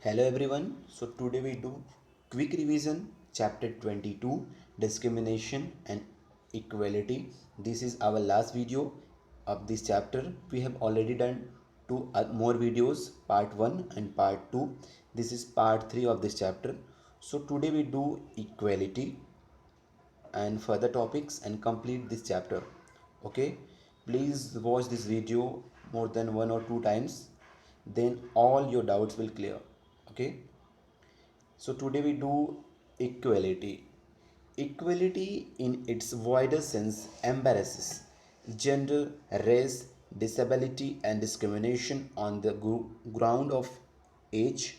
Hello everyone. So today we do quick revision chapter 22 discrimination and equality. This is our last video of this chapter. We have already done two more videos, part 1 and part 2. This is part 3 of this chapter. So today we do equality and further topics and complete this chapter. Okay, please watch this video more than one or two times, then all your doubts will clear. Okay, so today we do equality. Equality in its wider sense embraces gender, race, disability and discrimination on the ground of age,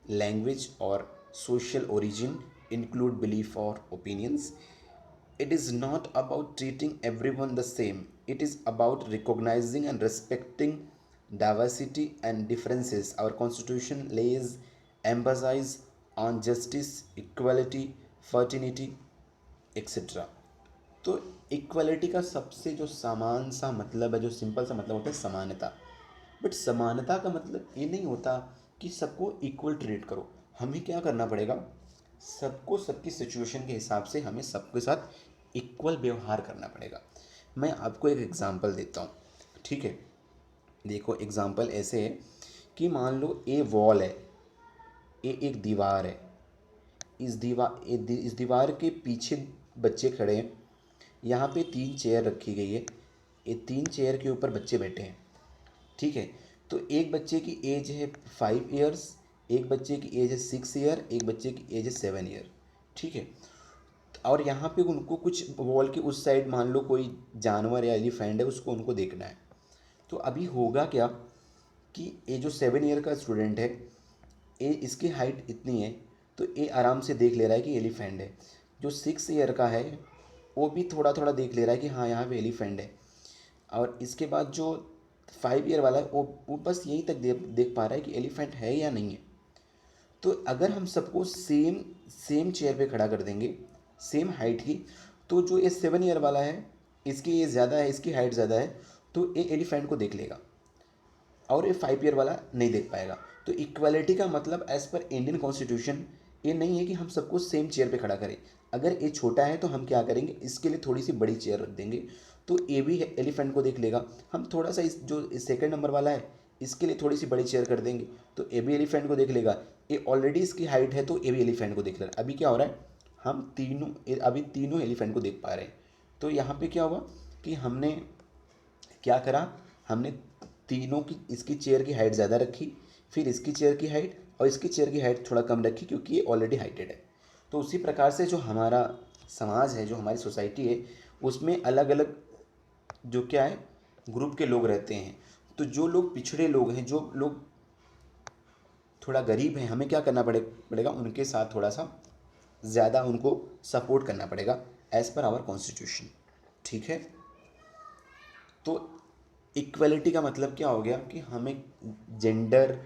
language or social origin, include belief or opinions. It is not about treating everyone the same. It is about recognizing and respecting diversity and differences. Our constitution lays emphasis on justice, equality, fraternity, etc. तो equality का सबसे जो समान सा मतलब है, जो simple सा मतलब होता है समानता. बट समानता का मतलब ये नहीं होता कि सबको इक्वल ट्रीट करो. हमें क्या करना पड़ेगा, सबको सबकी सिचुएशन के हिसाब से हमें सबके साथ इक्वल व्यवहार करना पड़ेगा. मैं आपको एक एग्जांपल देता हूँ. ठीक है, देखो एग्जांपल ऐसे है कि मान लो ए वॉल है, ये एक दीवार है. इस दीवार के पीछे बच्चे खड़े हैं. यहाँ पे 3 चेयर रखी गई है. ये 3 चेयर के ऊपर बच्चे बैठे हैं. ठीक है, तो एक बच्चे की एज है 5 ईयर्स, एक बच्चे की एज है 6 ईयर, एक बच्चे की एज है 7 ईयर. ठीक है, और यहाँ पे उनको कुछ वॉल के उस साइड मान लो कोई जानवर या एलिफेंट है, उसको उनको देखना है. तो अभी होगा क्या कि ये जो 7 ईयर का स्टूडेंट है, ये इसकी हाइट इतनी है, तो ये आराम से देख ले रहा है कि एलिफेंट है. जो 6 ईयर का है वो भी थोड़ा थोड़ा देख ले रहा है कि हाँ यहाँ पे एलिफेंट है. और इसके बाद जो 5 ईयर वाला है वो बस यहीं तक देख पा रहा है कि एलिफेंट है या नहीं है. तो अगर हम सबको सेम सेम चेयर पे खड़ा कर देंगे, सेम हाइट की, तो जो ये 7 ईयर वाला है, इसकी एज ज़्यादा है, इसकी हाइट ज़्यादा है, तो ये एलिफेंट को देख लेगा और ये 5 ईयर वाला नहीं देख पाएगा. तो इक्वालिटी का मतलब एज़ पर इंडियन कॉन्स्टिट्यूशन ये नहीं है कि हम सबको सेम चेयर पे खड़ा करें. अगर ये छोटा है तो हम क्या करेंगे, इसके लिए थोड़ी सी बड़ी चेयर रख देंगे, तो ये भी एलिफेंट को देख लेगा. हम थोड़ा सा इस जो सेकंड नंबर वाला है, इसके लिए थोड़ी सी बड़ी चेयर कर देंगे, तो ये भी एलिफेंट को देख लेगा. ये ऑलरेडी इसकी हाइट है तो ये भी एलिफेंट को देख लेगा. अभी क्या हो रहा है, हम अभी तीनों एलिफेंट को देख पा रहे हैं. तो यहाँ पे क्या हुआ कि हमने क्या करा, हमने तीनों की, इसकी चेयर की हाइट ज़्यादा रखी, फिर इसकी चेयर की हाइट और इसकी चेयर की हाइट थोड़ा कम रखी, क्योंकि ये ऑलरेडी हाइटेड है. तो उसी प्रकार से जो हमारा समाज है, जो हमारी सोसाइटी है, उसमें अलग अलग जो क्या है ग्रुप के लोग रहते हैं. तो जो लोग पिछड़े लोग हैं, जो लोग थोड़ा गरीब हैं, हमें क्या करना पड़ेगा उनके साथ थोड़ा सा ज़्यादा उनको सपोर्ट करना पड़ेगा एज़ पर आवर कॉन्स्टिट्यूशन. ठीक है, तो इक्वलिटी का मतलब क्या हो गया कि हमें जेंडर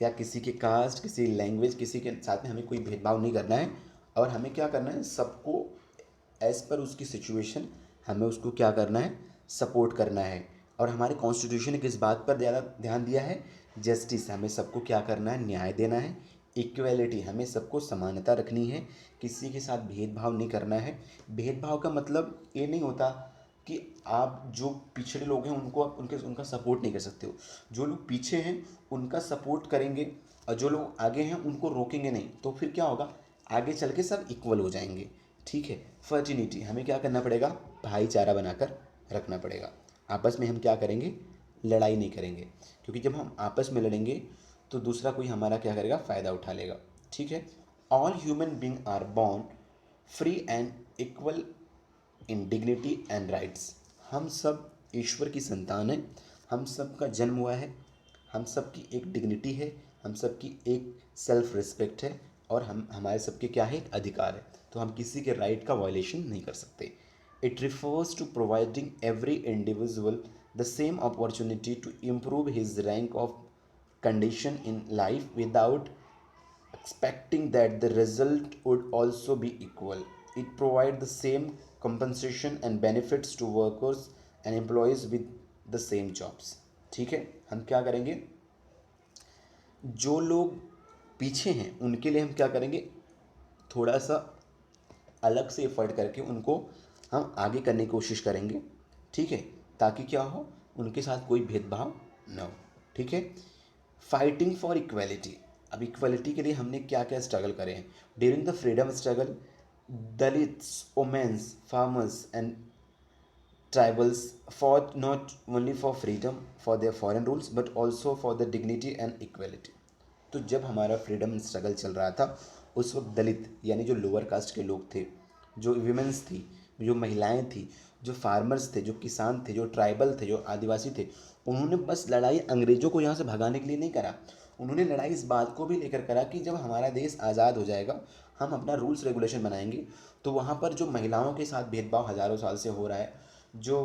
या किसी के कास्ट, किसी लैंग्वेज, किसी के साथ में हमें कोई भेदभाव नहीं करना है. और हमें क्या करना है, सबको एज़ पर उसकी सिचुएशन हमें उसको क्या करना है, सपोर्ट करना है. और हमारे कॉन्स्टिट्यूशन ने किस बात पर ज़्यादा ध्यान दिया है, जस्टिस. हमें सबको क्या करना है, न्याय देना है. इक्वलिटी, हमें सबको समानता रखनी है, किसी के साथ भेदभाव नहीं करना है. भेदभाव का मतलब ये नहीं होता कि आप जो पिछड़े लोग हैं उनको आप उनका सपोर्ट नहीं कर सकते हो. जो लोग पीछे हैं उनका सपोर्ट करेंगे, और जो लोग आगे हैं उनको रोकेंगे नहीं. तो फिर क्या होगा, आगे चल के सब इक्वल हो जाएंगे. ठीक है, फर्टिनिटी, हमें क्या करना पड़ेगा, भाईचारा बनाकर रखना पड़ेगा. आपस में हम क्या करेंगे, लड़ाई नहीं करेंगे, क्योंकि जब हम आपस में लड़ेंगे तो दूसरा कोई हमारा क्या करेगा, फ़ायदा उठा लेगा. ठीक है, all human being are born free and equal in dignity and rights. हम सब ईश्वर की संतान हैं, हम सब का जन्म हुआ है, हम सब की एक डिग्निटी है, हम सब की एक सेल्फ रिस्पेक्ट है, और हम हमारे सबके क्या है, एक अधिकार है. तो हम किसी के राइट का वायलेशन नहीं कर सकते. It refers to providing every individual the same opportunity to improve his rank of condition in life without expecting that the result would also be equal. It provides the same compensation and benefits to workers and employees with the same jobs. ठीक है, हम क्या करेंगे, जो लोग पीछे हैं उनके लिए हम क्या करेंगे, थोड़ा सा अलग से एफर्ट करके उनको हम आगे करने की कोशिश करेंगे, ठीक है, ताकि क्या हो, उनके साथ कोई भेदभाव ना हो, ठीक है। फाइटिंग फॉर इक्वलिटी, अब इक्वलिटी के लिए हमने क्या क्या स्ट्रगल करे हैं during the freedom struggle. Dalits, womens, farmers and tribals fought not only for freedom for their foreign rules but also for the dignity and equality। तो जब हमारा फ्रीडम स्ट्रगल चल रहा था उस वक्त दलित यानी जो लोअर कास्ट के लोग थे, जो विमेंस थी, जो महिलाएं थी, जो फार्मर्स थे, जो किसान थे, जो ट्राइबल थे, जो आदिवासी थे, उन्होंने बस लड़ाई अंग्रेज़ों को यहाँ से भगाने के लिए नहीं करा, उन्होंने लड़ाई इस बात को भी लेकर करा कि जब हमारा देश आज़ाद हो जाएगा, हम अपना रूल्स रेगुलेशन बनाएंगे, तो वहाँ पर जो महिलाओं के साथ भेदभाव हज़ारों साल से हो रहा है, जो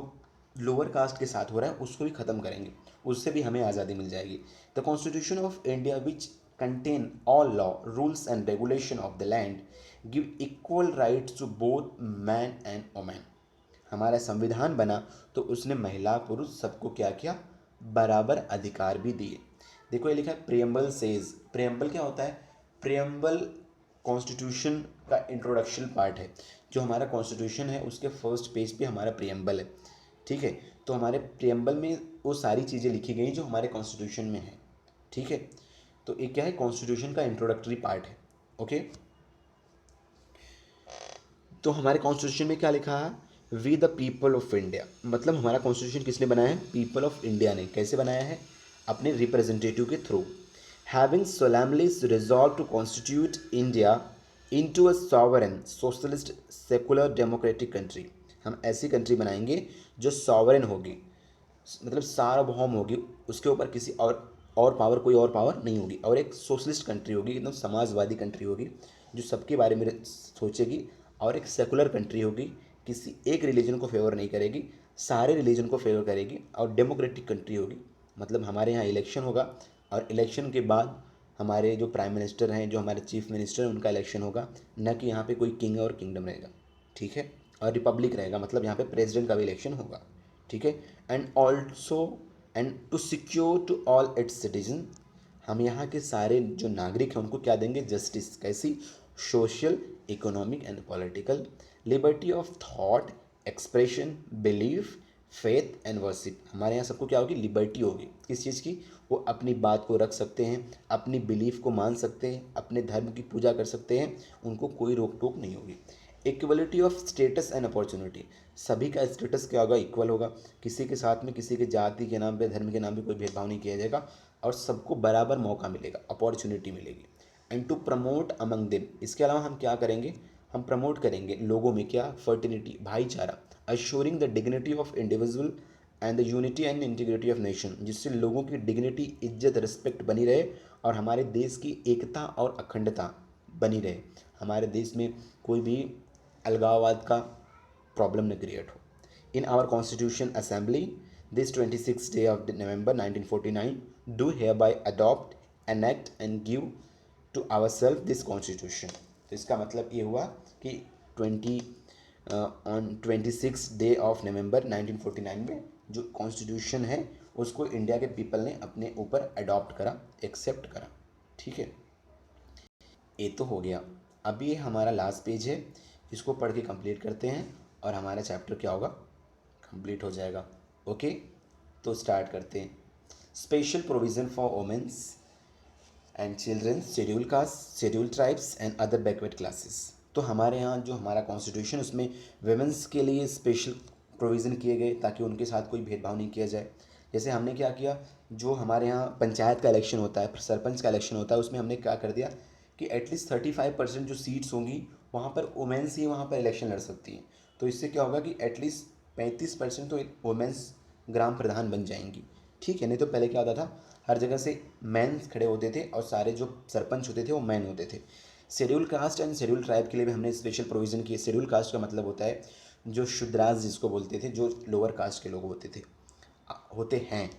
लोअर कास्ट के साथ हो रहा है, उसको भी ख़त्म करेंगे, उससे भी हमें आज़ादी मिल जाएगी। The constitution of India which contain all law rules and regulation of the land give equal rights to both man and women. हमारा संविधान बना तो उसने महिला पुरुष सबको क्या किया, बराबर अधिकार भी दिए। देखो ये लिखा है प्रियम्बल सेज, प्रियम्बल क्या होता है, प्रियम्बल कॉन्स्टिट्यूशन का इंट्रोडक्शन पार्ट है, जो हमारा कॉन्स्टिट्यूशन है उसके फर्स्ट पेज पे हमारा प्रियम्बल है, ठीक है। तो हमारे प्रियम्बल में वो सारी चीज़ें लिखी गई जो हमारे कॉन्स्टिट्यूशन में है, ठीक है। तो एक क्या है, कॉन्स्टिट्यूशन का इंट्रोडक्टरी पार्ट है, ओके। तो हमारे कॉन्स्टिट्यूशन में क्या लिखा है, we the people of India, मतलब हमारा कॉन्स्टिट्यूशन किसने बनाया है, पीपल ऑफ इंडिया ने। कैसे बनाया है, अपने रिप्रेजेंटेटिव के थ्रू। Having solemnly resolve to constitute India into a sovereign socialist secular democratic country, हम ऐसी कंट्री बनाएंगे जो सॉवरेन होगी, मतलब सार्वभौम होगी, उसके ऊपर किसी और पावर, कोई और पावर नहीं होगी, और एक सोशलिस्ट कंट्री होगी, एकदम समाजवादी कंट्री होगी जो सबके बारे में सोचेगी, और एक सेकुलर कंट्री होगी, किसी एक रिलीजन को फेवर नहीं करेगी, सारे रिलीजन को फेवर करेगी, और डेमोक्रेटिक कंट्री होगी, मतलब हमारे यहाँ इलेक्शन होगा, और इलेक्शन के बाद हमारे जो प्राइम मिनिस्टर हैं, जो हमारे चीफ मिनिस्टर हैं, उनका इलेक्शन होगा, न कि यहाँ पे कोई किंग और किंगडम रहेगा, ठीक है। और रिपब्लिक रहेगा, मतलब यहाँ पे प्रेसिडेंट का भी इलेक्शन होगा, ठीक है। And also and to secure to all its citizen, हम यहाँ के सारे जो नागरिक हैं उनको क्या देंगे, जस्टिस, कैसी, social, economic and political, liberty of thought, expression, belief, faith and worship. हमारे यहाँ सबको क्या होगी, लिबर्टी होगी, किस चीज़ की, वो अपनी बात को रख सकते हैं, अपनी बिलीफ को मान सकते हैं, अपने धर्म की पूजा कर सकते हैं, उनको कोई रोक टोक नहीं होगी। Equality of status and opportunity, सभी का स्टेटस क्या होगा, इक्वल होगा, किसी के साथ में किसी के जाति के नाम पे, धर्म के नाम पे कोई भेदभाव नहीं किया जाएगा, और सबको बराबर मौका मिलेगा, अपॉर्चुनिटी मिलेगी। And to promote among them, इसके अलावा हम क्या करेंगे, हम प्रमोट करेंगे लोगों में क्या, फर्टिनिटी, भाईचारा, assuring the dignity of individual and the unity and integrity of nation, जिससे लोगों की डिग्निटी, इज्जत, रिस्पेक्ट बनी रहे, और हमारे देश की एकता और अखंडता बनी रहे, हमारे देश में कोई भी अलगाववाद का प्रॉब्लम न क्रिएट हो। In our constitution assembly this 26 day of November 1949 do hereby adopt enact and give to our self this constitution. तो इसका मतलब ये हुआ कि 26 डे ऑफ नवंबर 1949 में जो कॉन्स्टिट्यूशन है उसको इंडिया के पीपल ने अपने ऊपर अडॉप्ट करा, एक्सेप्ट करा, ठीक है। ये तो हो गया। अब ये हमारा लास्ट पेज है, इसको पढ़ के कंप्लीट करते हैं और हमारा चैप्टर क्या होगा, कंप्लीट हो जाएगा, ओके। तो स्टार्ट करते हैं। Special provision for womens and children, schedule caste, schedule tribes and other backward classes. तो हमारे यहाँ जो हमारा कॉन्स्टिट्यूशन, उसमें वेमेंस के लिए स्पेशल प्रोविज़न किए गए ताकि उनके साथ कोई भेदभाव नहीं किया जाए। जैसे हमने क्या किया, जो हमारे यहाँ पंचायत का इलेक्शन होता है, सरपंच का इलेक्शन होता है, उसमें हमने क्या कर दिया कि एटलीस्ट 35% जो सीट्स होंगी वहाँ पर वुमेंस ही वहाँ पर इलेक्शन लड़ सकती हैं। तो इससे क्या होगा कि एटलीस्ट 35% तो वुमेंस ग्राम प्रधान बन जाएंगी, ठीक है। नहीं तो पहले क्या होता था, हर जगह से मैन खड़े होते थे और सारे जो सरपंच होते थे वो मैन होते थे। Schedule caste and schedule tribe के लिए भी हमने स्पेशल प्रोविज़न किए। शेड्यूल कास्ट का मतलब होता है जो शुद्राज जिसको बोलते थे, जो लोअर कास्ट के लोग होते हैं।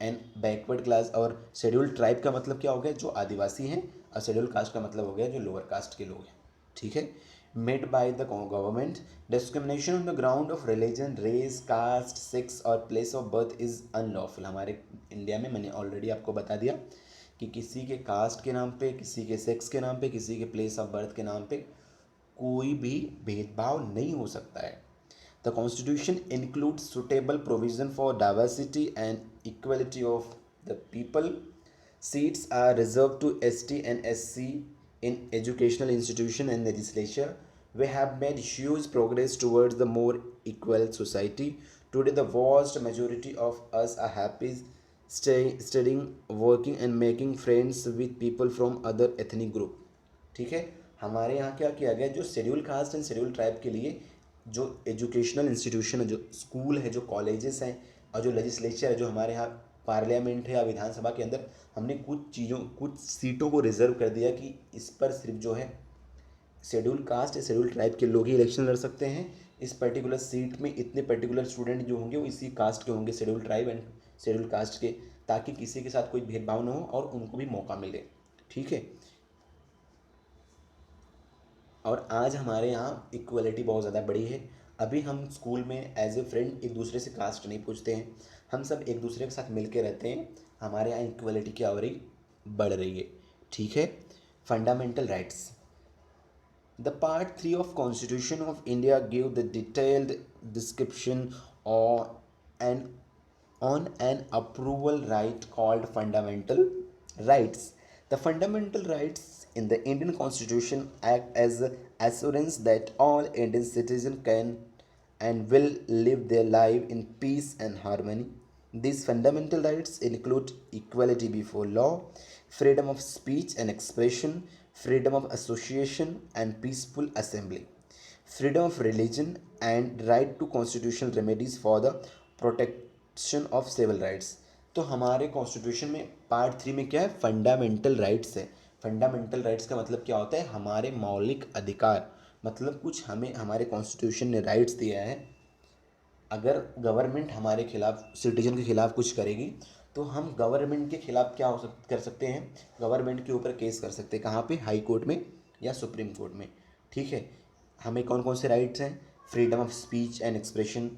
एंड बैकवर्ड क्लास और शेड्यूल ट्राइब का मतलब क्या हो गया, जो आदिवासी हैं, और शेड्यूल कास्ट का मतलब हो गया जो लोअर कास्ट के लोग हैं, ठीक है। Made by the government, discrimination on the ground of religion, race, caste, sex और place of birth is unlawful. हमारे इंडिया में मैंने ऑलरेडी आपको बता दिया कि किसी के कास्ट के नाम पे, किसी के सेक्स के नाम पे, किसी के प्लेस ऑफ बर्थ के नाम पे कोई भी भेदभाव नहीं हो सकता है। The constitution includes suitable provision for diversity and equality of the people. Seats are reserved to ST and SC in educational institution and legislature. We have made huge progress towards the more equal society. Today, the vast majority of us are happy studying, working, and making friends with people from other ethnic group. ठीक है, हमारे यहाँ क्या किया गया, जो schedule caste and schedule tribe के लिए जो एजुकेशनल इंस्टीट्यूशन है, जो स्कूल है, जो कॉलेजेस हैं और जो लेजिस्लेचर है, जो हमारे यहाँ पार्लियामेंट है या विधानसभा के अंदर, हमने कुछ सीटों को रिजर्व कर दिया कि इस पर सिर्फ जो है शेड्यूल कास्ट या शेड्यूल ट्राइब के लोग ही इलेक्शन लड़ सकते हैं। इस पर्टिकुलर सीट में इतने पर्टिकुलर स्टूडेंट जो होंगे वो इसी कास्ट के होंगे, schedule tribe and schedule caste के, ताकि किसी के साथ कोई भेदभाव ना हो और उनको भी मौका मिले। ठीक है, और आज हमारे यहाँ इक्वलिटी बहुत ज़्यादा बड़ी है। अभी हम स्कूल में एज ए फ्रेंड एक दूसरे से कास्ट नहीं पूछते हैं, हम सब एक दूसरे के साथ मिल के रहते हैं। हमारे यहाँ इक्वलिटी क्या हो रही, बढ़ रही है। ठीक है, fundamental rights. The Part 3 of Constitution of India give the detailed description and on an approval right called fundamental rights. The fundamental rights in the Indian Constitution act as assurance that all Indian citizens can and will live their life in peace and harmony. These fundamental rights include equality before law, freedom of speech and expression, freedom of association and peaceful assembly, freedom of religion, and right to constitutional remedies for the protection of civil rights. तो हमारे constitution में part 3 में क्या है, fundamental rights है। Fundamental rights का मतलब क्या होता है, हमारे मौलिक अधिकार, मतलब कुछ हमें हमारे कॉन्स्टिट्यूशन ने राइट्स दिया है। अगर गवर्नमेंट हमारे खिलाफ, सिटीजन के खिलाफ कुछ करेगी तो हम गवर्नमेंट के खिलाफ क्या कर सकते हैं, गवर्नमेंट के ऊपर केस कर सकते हैं। कहाँ पे, हाई कोर्ट में या सुप्रीम कोर्ट में। ठीक है, हमें कौन कौन से राइट्स हैं, freedom of speech and expression,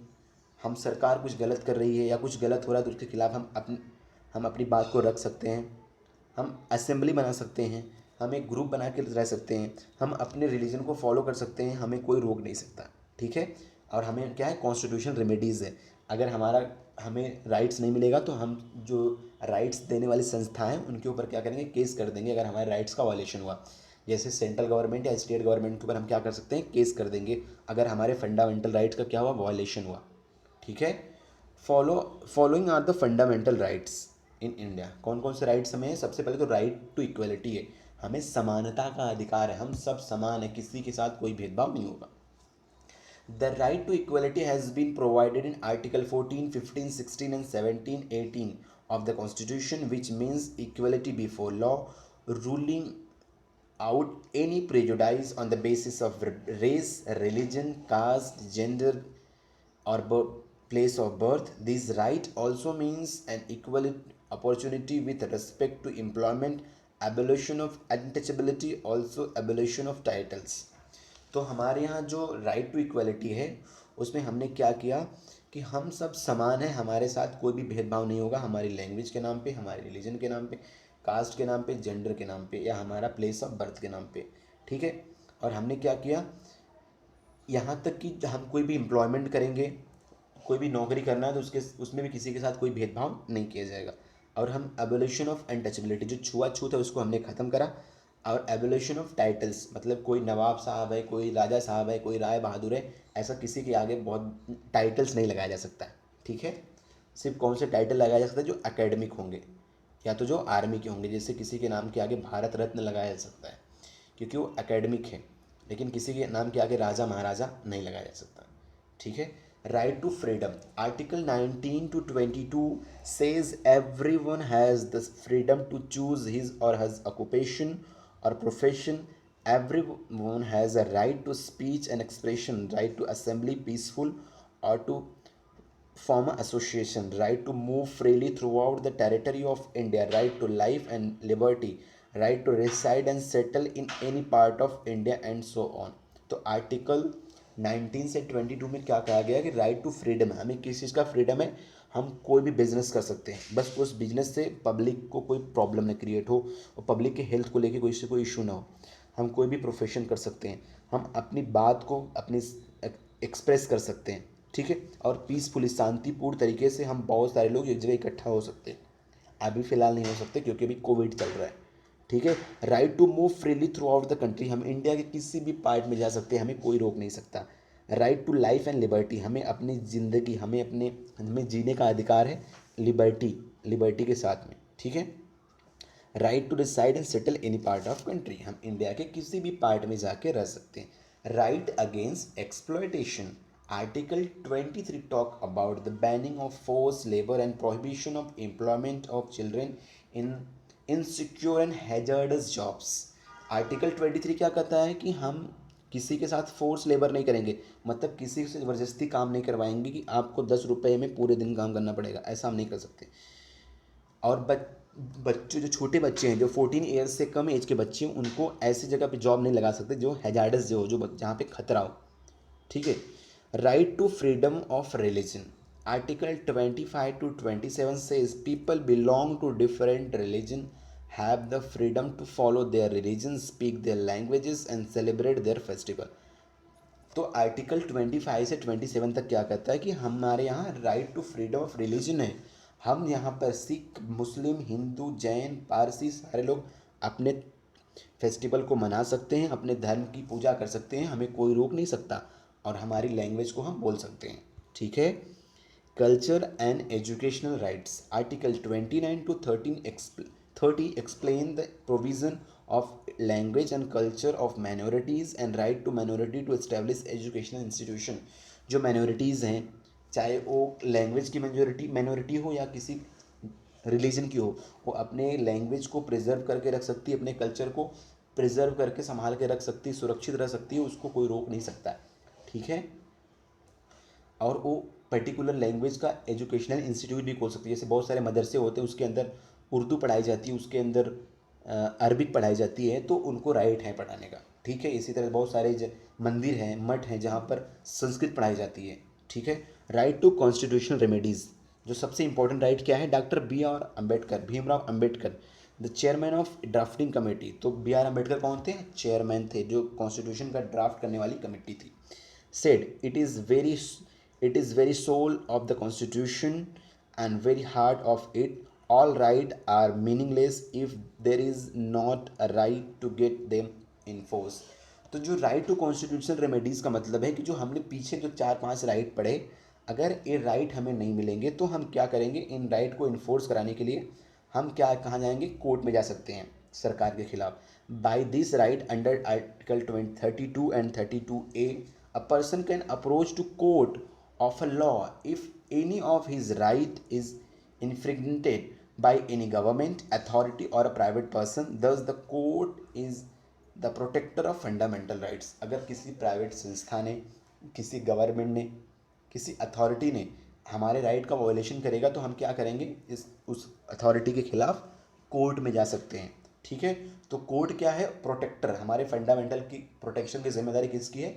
हम सरकार कुछ गलत कर रही है या कुछ गलत हो रहा है तो उसके खिलाफ हम अपनी बात को रख सकते हैं। हम असेंबली बना सकते हैं, हम एक ग्रुप बना के रह सकते हैं, हम अपने रिलीजन को फॉलो कर सकते हैं, हमें कोई रोक नहीं सकता। ठीक है, और हमें क्या है, कॉन्स्टिट्यूशन रेमेडीज़ है। अगर हमें राइट्स नहीं मिलेगा तो हम जो राइट्स देने वाली संस्था हैं उनके ऊपर क्या करेंगे, केस कर देंगे अगर हमारे राइट्स का वायलेशन हुआ। जैसे सेंट्रल गवर्नमेंट या स्टेट गवर्नमेंट के ऊपर हम क्या कर सकते हैं, केस कर देंगे अगर हमारे फंडामेंटल राइट्स का क्या हुआ, वायलेशन हुआ। ठीक है, following are the fundamental rights in India. कौन कौन से राइट्स हमें हैं, सबसे पहले तो राइट टू इक्वलिटी है, हमें समानता का अधिकार है, हम सब समान है, किसी के साथ कोई भेदभाव नहीं होगा। The right to equality has been provided in Article 14, 15, 16 and 17, 18 of the Constitution, which means equality before law, ruling out any prejudice on the basis of race, religion, caste, gender or place of birth. This right also means an equal opportunity with respect to employment, abolition of untouchability, also abolition of titles. तो हमारे यहाँ जो right to equality है उसमें हमने क्या किया कि हम सब समान हैं, हमारे साथ कोई भी भेदभाव नहीं होगा, हमारी लैंग्वेज के नाम पे, हमारे रिलीजन के नाम पे, कास्ट के नाम पे, जेंडर के नाम पे या हमारा प्लेस ऑफ बर्थ के नाम पे। ठीक है, और हमने क्या किया, यहाँ तक कि हम कोई भी एम्प्लॉयमेंट करेंगे, कोई भी नौकरी करना है तो उसमें भी किसी के साथ कोई भेदभाव नहीं किया जाएगा। और हम एबोलिशन ऑफ अनटचेबिलिटी, जो छुआछूत है उसको हमने ख़त्म करा। और एबोलिशन ऑफ टाइटल्स, मतलब कोई नवाब साहब है, कोई राजा साहब है, कोई राय बहादुर है, ऐसा किसी के आगे बहुत टाइटल्स नहीं लगाया जा सकता है। ठीक है, सिर्फ कौन से टाइटल लगाया जा सकता है, जो एकेडमिक होंगे या तो जो आर्मी के होंगे। जैसे किसी के नाम के आगे भारत रत्न लगाया जा सकता है क्योंकि वो एकेडमिक है, लेकिन किसी के नाम के आगे राजा महाराजा नहीं लगाया जा सकता। ठीक है, right to freedom, article 19 to 22 says everyone has the freedom to choose his or her occupation or profession. Everyone has a right to speech and expression, right to assembly peaceful or to form an association, right to move freely throughout the territory of India, right to life and liberty, right to reside and settle in any part of India and so on. तो article 19 से 22 में क्या कहा गया कि right to freedom है, हमें किस चीज़ का फ्रीडम है, हम कोई भी बिजनेस कर सकते हैं, बस उस बिजनेस से पब्लिक को कोई प्रॉब्लम ना क्रिएट हो और पब्लिक के हेल्थ को लेके कोई इशू ना हो। हम कोई भी प्रोफेशन कर सकते हैं, हम अपनी बात को अपनी एक्सप्रेस कर सकते हैं, ठीक है। और पीसफुली शांतिपूर्ण तरीके से हम बहुत सारे लोग एक जगह इकट्ठा हो सकते हैं। अभी फ़िलहाल नहीं हो सकते क्योंकि अभी कोविड चल रहा है, ठीक है। Right to move freely throughout the country, हम इंडिया के किसी भी पार्ट में जा सकते हैं, हमें कोई रोक नहीं सकता। Right to life and liberty, हमें अपनी ज़िंदगी हमें जीने का अधिकार है, लिबर्टी के साथ में, ठीक है। Right to decide and settle any part of country, हम इंडिया के किसी भी पार्ट में जाके रह सकते हैं। Right against exploitation, article 23 talk about the banning of force labour and prohibition of employment of children in insecure and hazardous jobs. Article 23 क्या कहता है कि हम किसी के साथ फोर्स लेबर नहीं करेंगे, मतलब किसी से ज़बरदस्ती काम नहीं करवाएंगे कि आपको 10 रुपये में पूरे दिन काम करना पड़ेगा, ऐसा हम नहीं कर सकते। और बच्चे जो छोटे बच्चे हैं, जो 14 ईयर्स से कम एज के बच्चे हैं, उनको ऐसी जगह पे जॉब नहीं लगा सकते जो हैजार्डस जो जहाँ पे खतरा हो, ठीक है। Right to freedom of religion, article 25 to 27 says people belong to different religion have the freedom to follow their religion, speak their languages and celebrate their festival। तो आर्टिकल 25 से 27 तक क्या कहता है कि हमारे यहाँ right to freedom of religion है। हम यहाँ पर सिख, मुस्लिम, हिंदू, जैन, पारसी सारे लोग अपने फेस्टिवल को मना सकते हैं, अपने धर्म की पूजा कर सकते हैं, हमें कोई रोक नहीं सकता, और हमारी लैंग्वेज को हम बोल सकते हैं, ठीक है। Culture and educational rights, article 29 to 30 explain the provision of language and culture of minorities and right to minority to establish educational institution। जो minorities हैं, चाहे वो लैंग्वेज की माइनॉरिटी हो या किसी रिलीजन की हो, वो अपने लैंग्वेज को प्रिजर्व करके रख सकती है, अपने कल्चर को प्रिजर्व करके संभाल के रख सकती है, सुरक्षित रह सकती है, उसको कोई रोक नहीं सकता, ठीक है। और वो पर्टिकुलर लैंग्वेज का एजुकेशनल इंस्टीट्यूट भी खोल सकती है। जैसे बहुत सारे मदरसे होते हैं, उसके अंदर उर्दू पढ़ाई जाती है, उसके अंदर अरबिक पढ़ाई जाती है, तो उनको राइट है पढ़ाने का, ठीक है। इसी तरह बहुत सारे मंदिर हैं, मठ हैं जहाँ पर संस्कृत पढ़ाई जाती है, ठीक है। राइट टू कॉन्स्टिट्यूशनल रेमेडीज़, जो सबसे इंपॉर्टेंट राइट क्या है, doctor B R Ambedkar, Bhimrao Ambedkar, the chairman of drafting committee. तो बी आर अम्बेडकर कौन थे, चेयरमैन थे, जो कॉन्स्टिट्यूशन का ड्राफ्ट करने वाली कमेटी थी। said it is very soul of the constitution and very heart of it, all right are meaningless if there is not a right to get them enforced। तो जो right to constitutional remedies का मतलब है कि जो हमने पीछे जो 4-5 राइट पढ़े, अगर ये राइट हमें नहीं मिलेंगे तो हम क्या करेंगे, इन राइट को इन्फोर्स कराने के लिए हम क्या कहाँ जाएंगे, कोर्ट में जा सकते हैं सरकार के खिलाफ। By this right under article 32 and 32A, a person can approach to court of a law if any of his right is infringed by any government authority or a private person, thus the court is the protector of fundamental rights. अगर किसी private संस्था ने, किसी government ने, किसी authority ने हमारे right का वॉयलेशन करेगा तो हम क्या करेंगे, उस अथॉरिटी के खिलाफ कोर्ट में जा सकते हैं, ठीक है। तो कोर्ट क्या है, प्रोटेक्टर, हमारे फंडामेंटल की प्रोटेक्शन की जिम्मेदारी किसकी है,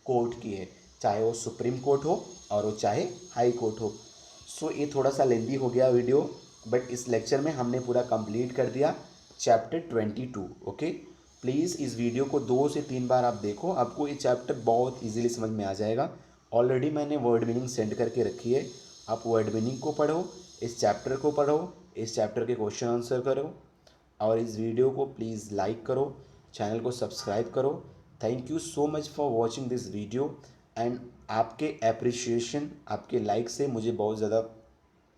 कोर्ट की है, चाहे वो सुप्रीम कोर्ट हो और वो चाहे हाई कोर्ट हो। सो ये थोड़ा सा लेंदी हो गया वीडियो, बट इस लेक्चर में हमने पूरा कंप्लीट कर दिया चैप्टर 22। ओके, प्लीज़ इस वीडियो को 2 से 3 बार आप देखो, आपको ये चैप्टर बहुत इजीली समझ में आ जाएगा। ऑलरेडी मैंने वर्ड मीनिंग सेंड करके रखी है, आप वर्ड मीनिंग को पढ़ो, इस चैप्टर को पढ़ो, इस चैप्टर के क्वेश्चन आंसर करो, और इस वीडियो को प्लीज़ लाइक करो, चैनल को सब्सक्राइब करो। Thank you so much for watching this video and आपके एप्रिशिएशन, आपके लाइक से मुझे बहुत ज़्यादा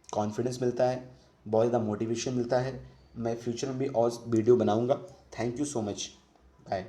कॉन्फिडेंस मिलता है, बहुत ज़्यादा मोटिवेशन मिलता है। मैं फ्यूचर में भी और वीडियो बनाऊंगा। Thank you so much, bye.